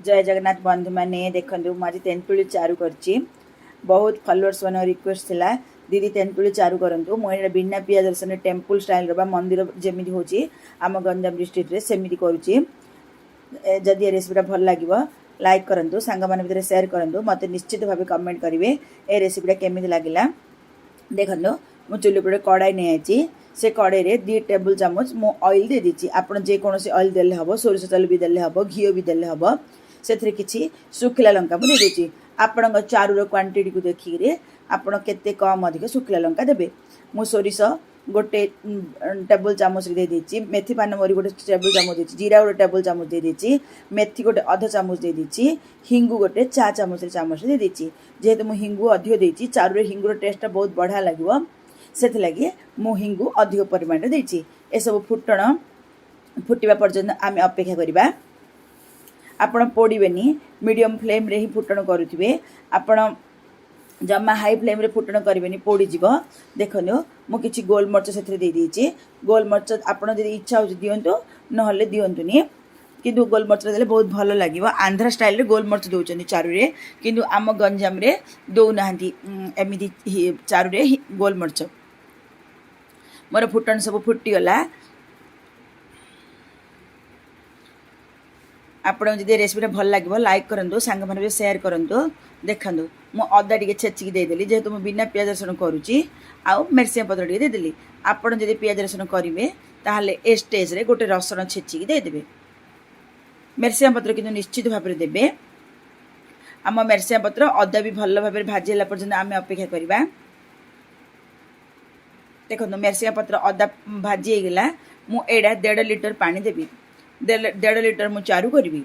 जय जगन्नाथ बंधु मैंने देखो मुझे तेंतुली चारू कर बहुत फॉलोअर्स मान रिक्वेस्ट थिला दीदी तेंतुली चारू करूँ मुझे बिना पियाज रसुन टेम्पल स्टाइल रा मंदिर जमी हो आम गंजाम डिस्ट्रिक्ट रे सेमिति करुच्ची जदि रेसिपीटा भल लगे लाइक करूँ सांग मान भर सेयार करूँ मत निश्चित भाव कमेंट करेंगे ए रेसिपीटा केमी लगे देखो मु चुली पर कड़ाई नहीं से कड़ाई रे 2 टेबल चामच मु ऑयल दे दीची आपण जे कोनोसी ऑयल देले हबो सोरिष तेल भी देले हबो घी भी देले हबो सेथरे किछि सुखिला लंका मु दे देची आपण चारू रो क्वांटिटी को देखि रे आपण केते कम अधिक सुखिला लंका देबे मु सोरिष गोटे टेबल चामच दे देची मेथी पान मरी गोटे टेबल चामच देची जीरा गोटे टेबल चामच दे देची मेथी गोटे आधा चामच दे देची हिंगु गोटे चा चामच दे देची जेहेतु मु हिंगु अधिक देची चारू रे हिंगु रो टेस्ट बहुत बढ़िया लागिवो से लगे मु हिंगु अधिक परिमाण देची ए सब फुटण फुटिबा पर्यंत आम अपेक्षा करिबा आपण पोड़ीबेनी मीडियम फ्लेम रे ही फुटण करुथिबे आपण जमा हाई फ्लेम रे फुटण करिबेनी पोड़ी जीव देखनो मु किछि गोलमरच सेथरे दे देची गोलमरच आपण जदि इच्छा हो दियंतो नहले दियंतुनी किंतु गोलमरच देले बहुत भल लागिवो आंध्र स्टाइल रे गोलमरच दउचंदी चारू रे किंतु आम गंजाम रे दउ नाहंती एमिति चारू रे गोलमरच मोर फुटण सब फुटीगला आपण जदि रेसिपीटा भल लगे लाइक करूँ सांग मान सेयार करूँ देखूँ मु अदा टे छेचिकी देदेली जेहेतु मुझे बिना पियाज रसुन करुच्ची आउ मिर्सिया पत्र टे देदेली आपण जदि पियाज रसुन करेंगे ताहले ए स्टेज रे गोटे रसुन छेचिकी देदेबे मिर्सिया पत्र किंतु निश्चित भाव में देबे आम मिर्सिया पत्र अदा भी भल भाव भाजीला पर्यंत आम अपेक्षा करवा देखो मिर्सिया पत्र अदा भाजी गला मु एडा 1.5 लिटर पानी देवी 1.5 लिटर मु चारू करी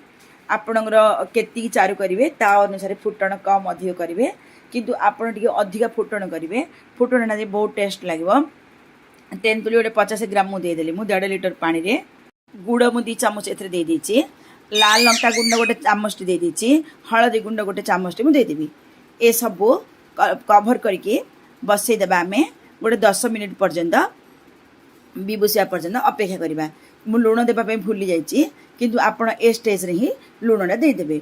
आपणकर केती चारू करेंगे ता अनुसार फुटण कम अधिक करेंगे किंतु आपण टिके अधिक फुटण करेंगे फुटण बहुत टेस्ट लगे तेंतुली गोटे 50 ग्राम मुझे देदेली मु 1.5 लिटर पानी रे गुड़ मु 2 चामच एथरे दे देची लाल लंका गुंड गोटे चामच दे देची हलदी गुंड गोटे चामच मु देदेवी ए सब कभर करके बसई देबा आमे गोटे 10 मिनिट पर्यंत बिबुसिया पर्यंत अपेक्षा करवा मु लुण देवाई भूली जाइए किंतु आपण ए स्टेज रे ही लुणटा देदेवे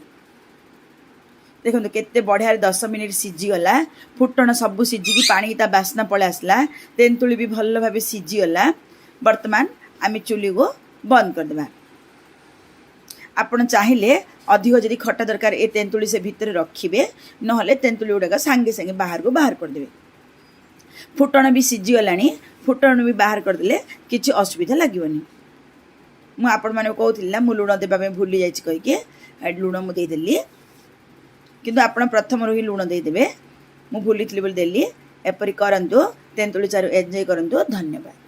देखो केते बढ़िया 10 मिनिट सीझीगला फुटण सब सीझिकी पानी ता बास्ना पळे आसला तेंतुली भी भल भाव सीझीगला वर्तमान आम चुली को बंद करदेबा आपण चाहिए अधिक जदि खट्टा दरकार ए तेंतुली से भितर रखिबे नहले तेंतुली गुड़ाक सांगे सांगे बाहर को बाहर करदेबे फुटण भी सीझीगलानी फुटण भी बाहर करदेले किछि असुविधा लागिवनी मु आपण माने कहूथिला मु लुण देबा भूली जाइछि कहिके लुण मु देदेली किंतु आपण प्रथम रही लुण देदेबे मु भूली बोली देली एपरि करंतु तेंतुली चारू एंजॉय करंतु धन्यवाद।